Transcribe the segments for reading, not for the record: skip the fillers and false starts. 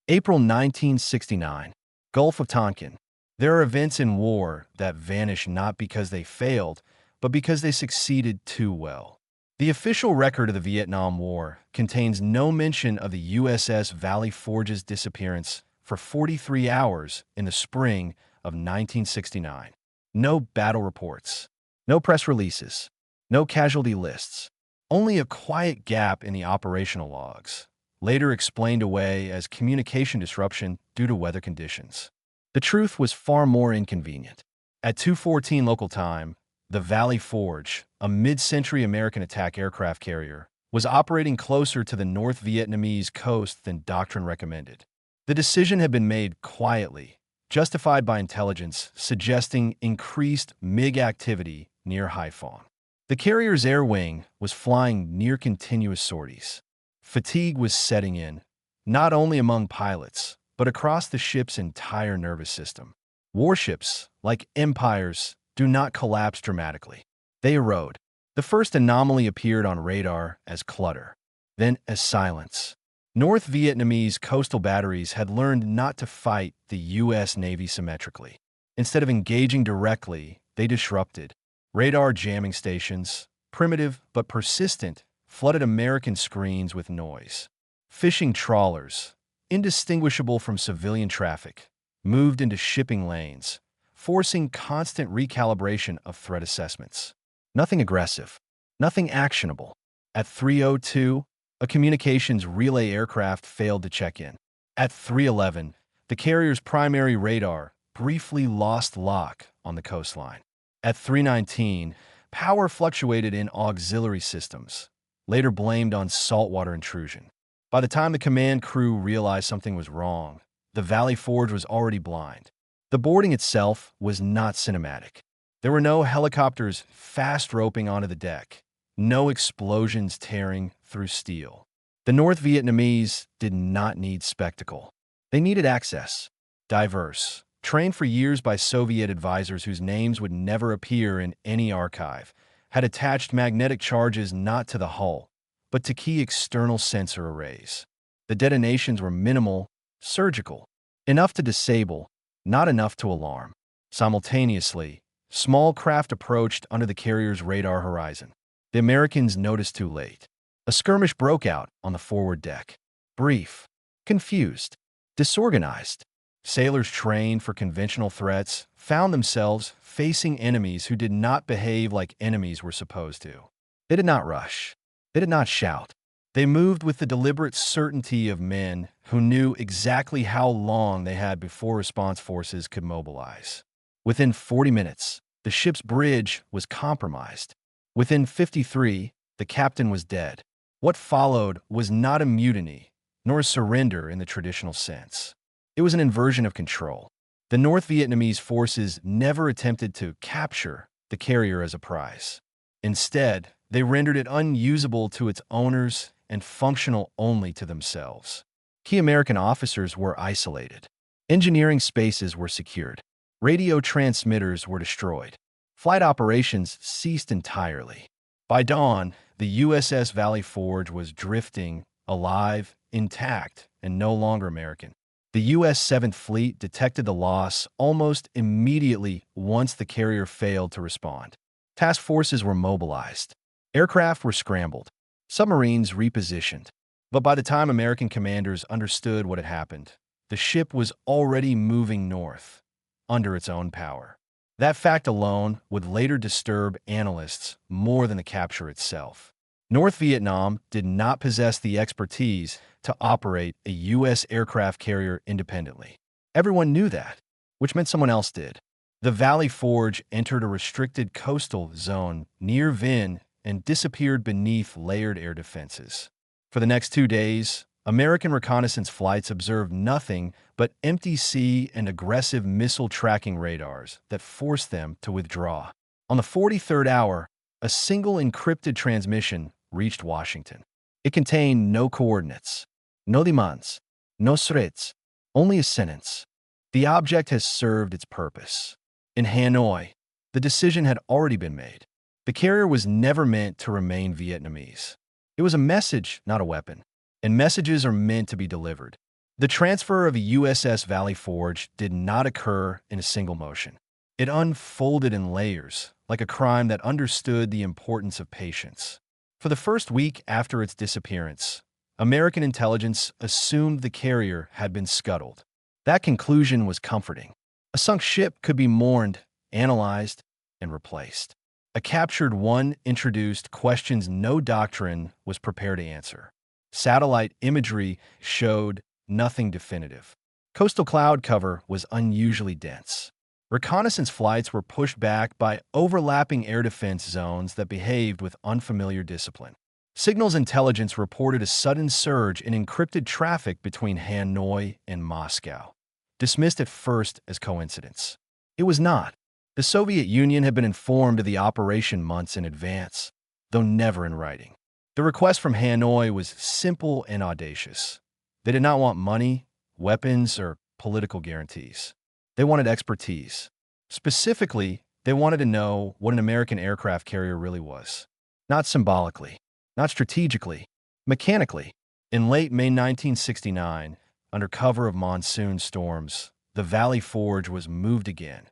April 1969, Gulf of Tonkin. There are events in war that vanish not because they failed, but because they succeeded too well. The official record of the Vietnam War contains no mention of the USS Valley Forge's disappearance for 43 hours in the spring of 1969. No battle reports, no press releases, no casualty lists, only a quiet gap in the operational logs, later explained away as communication disruption due to weather conditions. The truth was far more inconvenient. At 2:14 local time, the Valley Forge, a mid-century American attack aircraft carrier, was operating closer to the North Vietnamese coast than doctrine recommended. The decision had been made quietly, justified by intelligence suggesting increased MiG activity near Haiphong. The carrier's air wing was flying near continuous sorties. Fatigue was setting in, not only among pilots, but across the ship's entire nervous system. Warships, like empires, do not collapse dramatically. They erode. The first anomaly appeared on radar as clutter, then as silence. North Vietnamese coastal batteries had learned not to fight the U.S. Navy symmetrically. Instead of engaging directly, they disrupted. Radar jamming stations, primitive but persistent, flooded American screens with noise. Fishing trawlers, indistinguishable from civilian traffic, moved into shipping lanes, forcing constant recalibration of threat assessments. Nothing aggressive, nothing actionable. At 3:02, a communications relay aircraft failed to check in. At 3:11, the carrier's primary radar briefly lost lock on the coastline. At 3:19, power fluctuated in auxiliary systems, later blamed on saltwater intrusion. By the time the command crew realized something was wrong, the Valley Forge was already blind. The boarding itself was not cinematic. There were no helicopters fast roping onto the deck, no explosions tearing through steel. The North Vietnamese did not need spectacle. They needed access. Diverse, trained for years by Soviet advisors whose names would never appear in any archive, had attached magnetic charges not to the hull, but to key external sensor arrays. The detonations were minimal, surgical, enough to disable, not enough to alarm. Simultaneously, small craft approached under the carrier's radar horizon. The Americans noticed too late. A skirmish broke out on the forward deck. Brief, confused, disorganized. Sailors trained for conventional threats found themselves facing enemies who did not behave like enemies were supposed to. They did not rush. They did not shout. They moved with the deliberate certainty of men who knew exactly how long they had before response forces could mobilize. Within 40 minutes, the ship's bridge was compromised. Within 53, the captain was dead. What followed was not a mutiny, nor a surrender in the traditional sense. It was an inversion of control. The North Vietnamese forces never attempted to capture the carrier as a prize. Instead, they rendered it unusable to its owners and functional only to themselves. Key American officers were isolated. Engineering spaces were secured. Radio transmitters were destroyed. Flight operations ceased entirely. By dawn, the USS Valley Forge was drifting, alive, intact, and no longer American. The U.S. 7th Fleet detected the loss almost immediately once the carrier failed to respond. Task forces were mobilized. Aircraft were scrambled. Submarines repositioned. But by the time American commanders understood what had happened, the ship was already moving north, under its own power. That fact alone would later disturb analysts more than the capture itself. North Vietnam did not possess the expertise to operate a U.S. aircraft carrier independently. Everyone knew that, which meant someone else did. The Valley Forge entered a restricted coastal zone near Vinh and disappeared beneath layered air defenses. For the next 2 days, American reconnaissance flights observed nothing but empty sea and aggressive missile tracking radars that forced them to withdraw. On the 43rd hour, a single encrypted transmission reached Washington. It contained no coordinates, no demands, no threats, only a sentence. The object has served its purpose. In Hanoi, the decision had already been made. The carrier was never meant to remain Vietnamese. It was a message, not a weapon. And messages are meant to be delivered. The transfer of a USS Valley Forge did not occur in a single motion. It unfolded in layers, like a crime that understood the importance of patience. For the first week after its disappearance, American intelligence assumed the carrier had been scuttled. That conclusion was comforting. A sunk ship could be mourned, analyzed, and replaced. A captured one introduced questions no doctrine was prepared to answer. Satellite imagery showed nothing definitive. Coastal cloud cover was unusually dense. Reconnaissance flights were pushed back by overlapping air defense zones that behaved with unfamiliar discipline. Signals intelligence reported a sudden surge in encrypted traffic between Hanoi and Moscow. Dismissed at first as coincidence. It was not. The Soviet Union had been informed of the operation months in advance, though never in writing. The request from Hanoi was simple and audacious. They did not want money, weapons, or political guarantees. They wanted expertise. Specifically, they wanted to know what an American aircraft carrier really was. Not symbolically, not strategically, mechanically. In late May 1969, under cover of monsoon storms, the Valley Forge was moved again.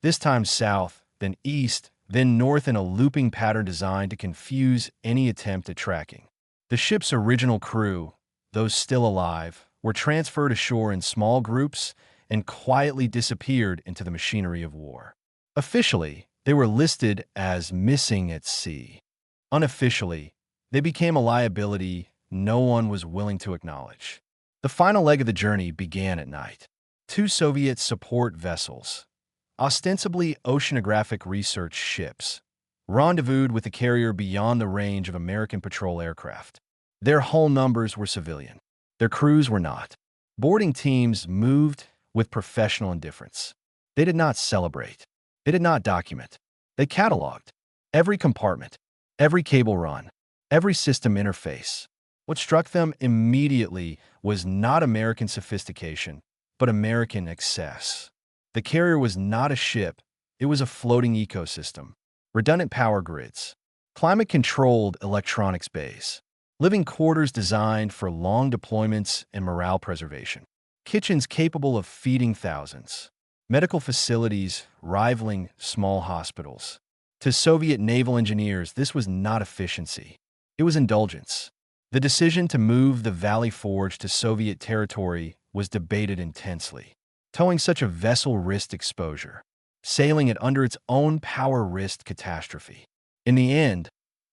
This time south, then east, then north in a looping pattern designed to confuse any attempt at tracking. The ship's original crew, those still alive, were transferred ashore in small groups and quietly disappeared into the machinery of war. Officially, they were listed as missing at sea. Unofficially, they became a liability no one was willing to acknowledge. The final leg of the journey began at night. Two Soviet support vessels, ostensibly oceanographic research ships, rendezvoused with the carrier beyond the range of American patrol aircraft. Their hull numbers were civilian. Their crews were not. Boarding teams moved with professional indifference. They did not celebrate. They did not document. They cataloged every compartment, every cable run, every system interface. What struck them immediately was not American sophistication, but American excess. The carrier was not a ship, it was a floating ecosystem. Redundant power grids, climate-controlled electronics bays, living quarters designed for long deployments and morale preservation, kitchens capable of feeding thousands, medical facilities rivaling small hospitals. To Soviet naval engineers, this was not efficiency. It was indulgence. The decision to move the Valley Forge to Soviet territory was debated intensely. Towing such a vessel risked exposure. Sailing it under its own power risked catastrophe. In the end,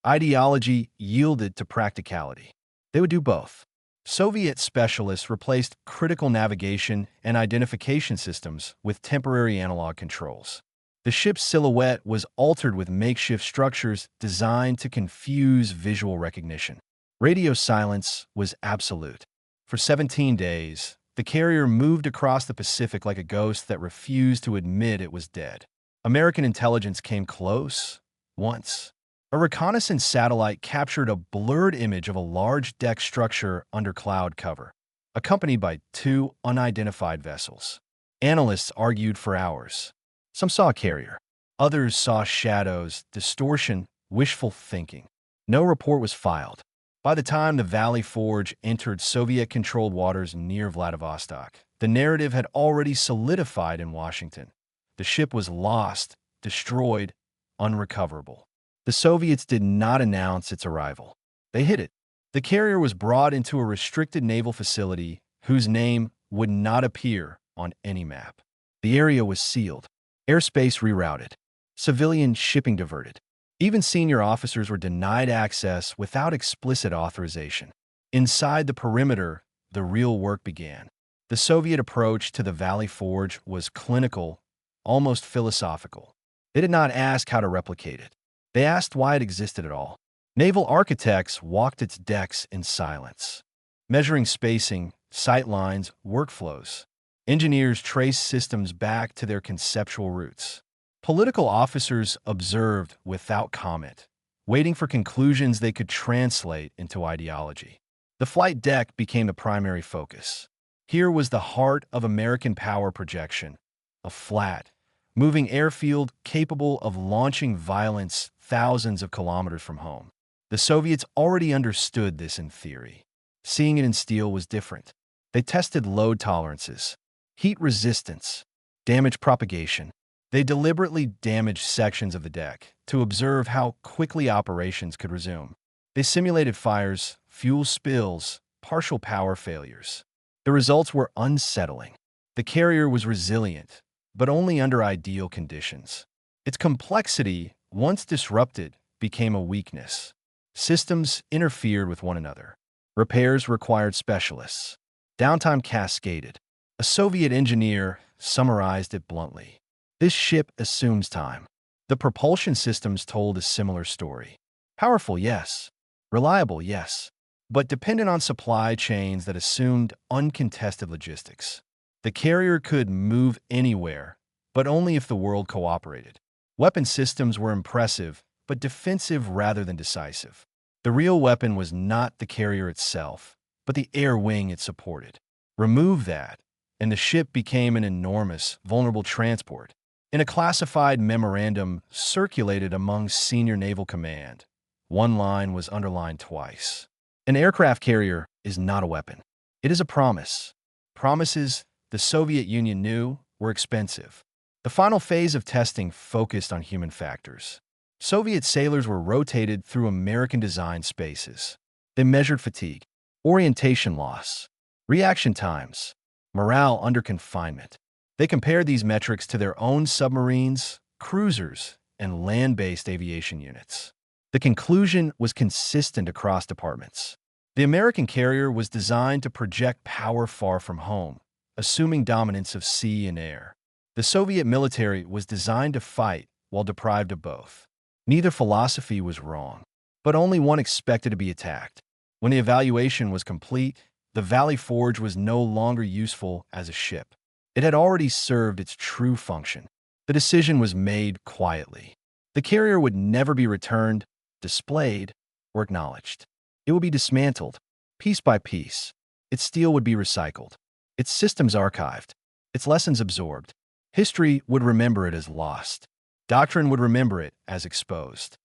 ideology yielded to practicality. They would do both. Soviet specialists replaced critical navigation and identification systems with temporary analog controls. The ship's silhouette was altered with makeshift structures designed to confuse visual recognition. Radio silence was absolute. For 17 days, the carrier moved across the Pacific like a ghost that refused to admit it was dead. American intelligence came close once. A reconnaissance satellite captured a blurred image of a large deck structure under cloud cover, accompanied by two unidentified vessels. Analysts argued for hours. Some saw a carrier. Others saw shadows, distortion, wishful thinking. No report was filed. By the time the Valley Forge entered Soviet-controlled waters near Vladivostok, the narrative had already solidified in Washington. The ship was lost, destroyed, unrecoverable. The Soviets did not announce its arrival. They hid it. The carrier was brought into a restricted naval facility whose name would not appear on any map. The area was sealed, airspace rerouted, civilian shipping diverted. Even senior officers were denied access without explicit authorization. Inside the perimeter, the real work began. The Soviet approach to the Valley Forge was clinical, almost philosophical. They did not ask how to replicate it. They asked why it existed at all. Naval architects walked its decks in silence, measuring spacing, sight lines, workflows. Engineers traced systems back to their conceptual roots. Political officers observed without comment, waiting for conclusions they could translate into ideology. The flight deck became the primary focus. Here was the heart of American power projection, a flat, moving airfield capable of launching violence thousands of kilometers from home. The Soviets already understood this in theory. Seeing it in steel was different. They tested load tolerances, heat resistance, damage propagation. They deliberately damaged sections of the deck to observe how quickly operations could resume. They simulated fires, fuel spills, partial power failures. The results were unsettling. The carrier was resilient, but only under ideal conditions. Its complexity, once disrupted, became a weakness. Systems interfered with one another. Repairs required specialists. Downtime cascaded. A Soviet engineer summarized it bluntly. This ship assumes time. The propulsion systems told a similar story. Powerful, yes. Reliable, yes. But dependent on supply chains that assumed uncontested logistics. The carrier could move anywhere, but only if the world cooperated. Weapon systems were impressive, but defensive rather than decisive. The real weapon was not the carrier itself, but the air wing it supported. Remove that, and the ship became an enormous, vulnerable transport. In a classified memorandum circulated among senior naval command, one line was underlined twice. An aircraft carrier is not a weapon. It is a promise. Promises, the Soviet Union knew, were expensive. The final phase of testing focused on human factors. Soviet sailors were rotated through American-designed spaces. They measured fatigue, orientation loss, reaction times, morale under confinement. They compared these metrics to their own submarines, cruisers, and land-based aviation units. The conclusion was consistent across departments. The American carrier was designed to project power far from home, assuming dominance of sea and air. The Soviet military was designed to fight while deprived of both. Neither philosophy was wrong, but only one expected to be attacked. When the evaluation was complete, the Valley Forge was no longer useful as a ship. It had already served its true function. The decision was made quietly. The carrier would never be returned, displayed, or acknowledged. It would be dismantled, piece by piece. Its steel would be recycled, its systems archived, its lessons absorbed. History would remember it as lost. Doctrine would remember it as exposed.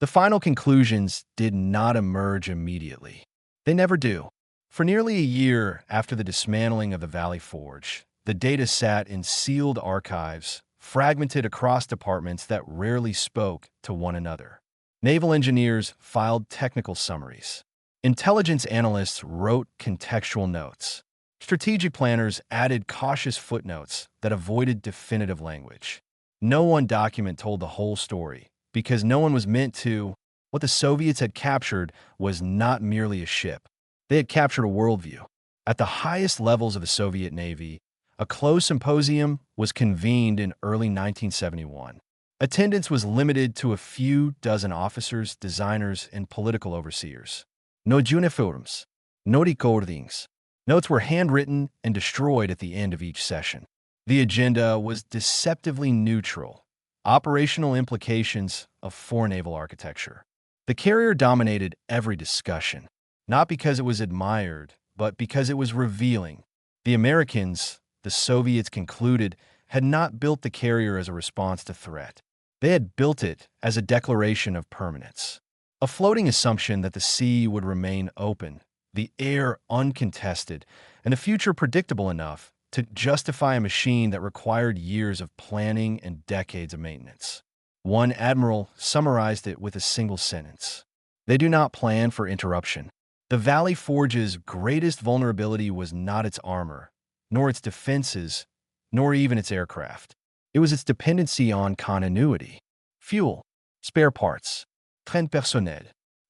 The final conclusions did not emerge immediately. They never do. For nearly a year after the dismantling of the Valley Forge, the data sat in sealed archives, fragmented across departments that rarely spoke to one another. Naval engineers filed technical summaries. Intelligence analysts wrote contextual notes. Strategic planners added cautious footnotes that avoided definitive language. No one document told the whole story, because no one was meant to. What the Soviets had captured was not merely a ship. They had captured a worldview. At the highest levels of the Soviet Navy, a closed symposium was convened in early 1971. Attendance was limited to a few dozen officers, designers, and political overseers. No uniforms, no recordings. Notes were handwritten and destroyed at the end of each session. The agenda was deceptively neutral. Operational implications of foreign naval architecture. The carrier dominated every discussion, not because it was admired, but because it was revealing. The Americans, the Soviets concluded, had not built the carrier as a response to threat. They had built it as a declaration of permanence. A floating assumption that the sea would remain open, the air uncontested, and the future predictable enough to justify a machine that required years of planning and decades of maintenance. One admiral summarized it with a single sentence. They do not plan for interruption. The Valley Forge's greatest vulnerability was not its armor, nor its defenses, nor even its aircraft. It was its dependency on continuity. Fuel, spare parts, train personnel,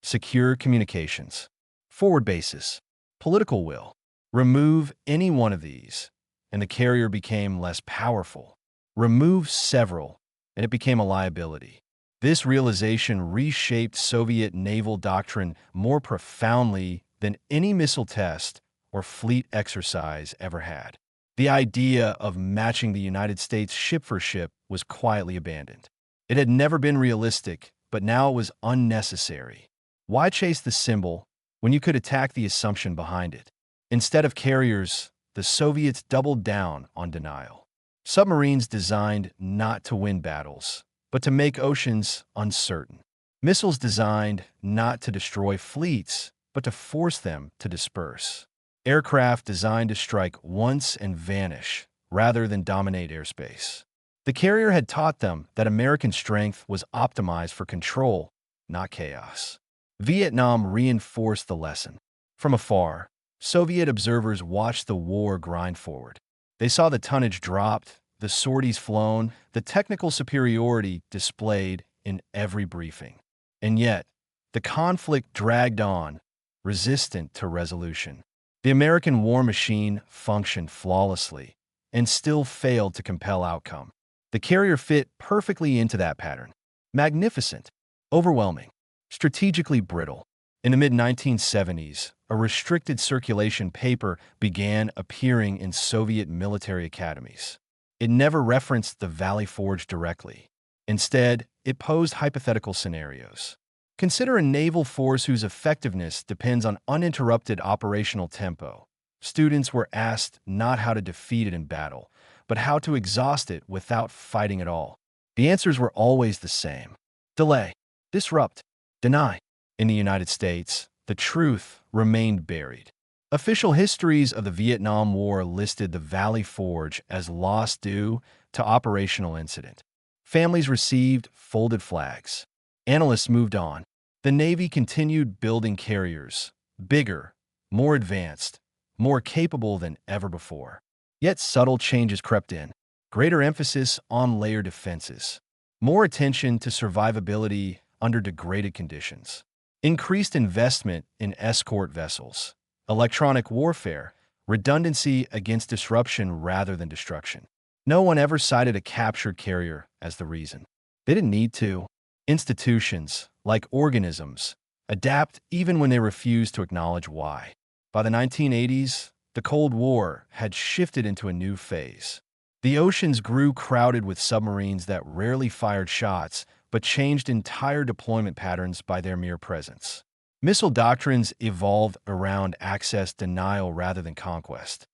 secure communications, forward bases, political will. Remove any one of these, and the carrier became less powerful. Remove several, and it became a liability. This realization reshaped Soviet naval doctrine more profoundly than any missile test or fleet exercise ever had. The idea of matching the United States ship for ship was quietly abandoned. It had never been realistic, but now it was unnecessary. Why chase the symbol when you could attack the assumption behind it? Instead of carriers, the Soviets doubled down on denial. Submarines designed not to win battles, but to make oceans uncertain. Missiles designed not to destroy fleets, but to force them to disperse. aircraft designed to strike once and vanish rather than dominate airspace. The carrier had taught them that American strength was optimized for control, not chaos. Vietnam reinforced the lesson. From afar, Soviet observers watched the war grind forward. They saw the tonnage dropped, the sorties flown, the technical superiority displayed in every briefing. And yet, the conflict dragged on, resistant to resolution. The American war machine functioned flawlessly and still failed to compel outcome. The carrier fit perfectly into that pattern. Magnificent, overwhelming, strategically brittle. In the mid-1970s, a restricted circulation paper began appearing in Soviet military academies. It never referenced the Valley Forge directly. Instead, it posed hypothetical scenarios. Consider a naval force whose effectiveness depends on uninterrupted operational tempo. Students were asked not how to defeat it in battle, but how to exhaust it without fighting at all. The answers were always the same: delay, disrupt, deny. In the United States, the truth remained buried. Official histories of the Vietnam War listed the Valley Forge as lost due to operational incident. Families received folded flags. Analysts moved on. The Navy continued building carriers, bigger, more advanced, more capable than ever before. Yet subtle changes crept in. Greater emphasis on layered defenses. More attention to survivability under degraded conditions. Increased investment in escort vessels. Electronic warfare. Redundancy against disruption rather than destruction. No one ever cited a captured carrier as the reason. They didn't need to. Institutions, like organisms, adapt even when they refuse to acknowledge why. By the 1980s, the Cold War had shifted into a new phase. The oceans grew crowded with submarines that rarely fired shots, but changed entire deployment patterns by their mere presence. Missile doctrines evolved around access denial rather than conquest.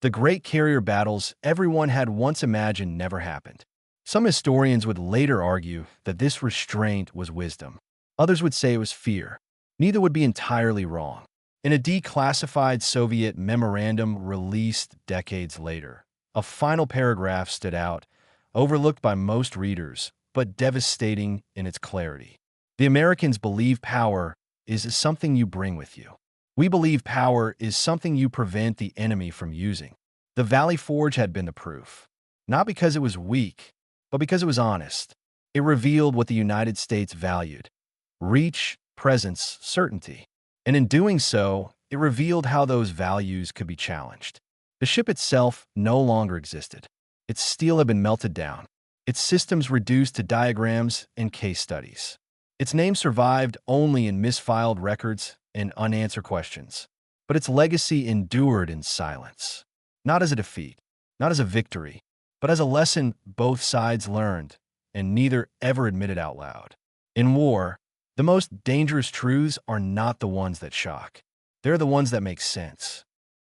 The great carrier battles everyone had once imagined never happened. Some historians would later argue that this restraint was wisdom. Others would say it was fear. Neither would be entirely wrong. In a declassified Soviet memorandum released decades later, a final paragraph stood out, overlooked by most readers, but devastating in its clarity. The Americans believe power is something you bring with you. We believe power is something you prevent the enemy from using. The Valley Forge had been the proof. Not because it was weak, but because it was honest. It revealed what the United States valued: reach, presence, certainty. And in doing so, it revealed how those values could be challenged. The ship itself no longer existed. Its steel had been melted down. Its systems reduced to diagrams and case studies. Its name survived only in misfiled records and unanswered questions. But its legacy endured in silence. Not as a defeat, not as a victory, but as a lesson both sides learned and neither ever admitted out loud. In war, the most dangerous truths are not the ones that shock. They're the ones that make sense.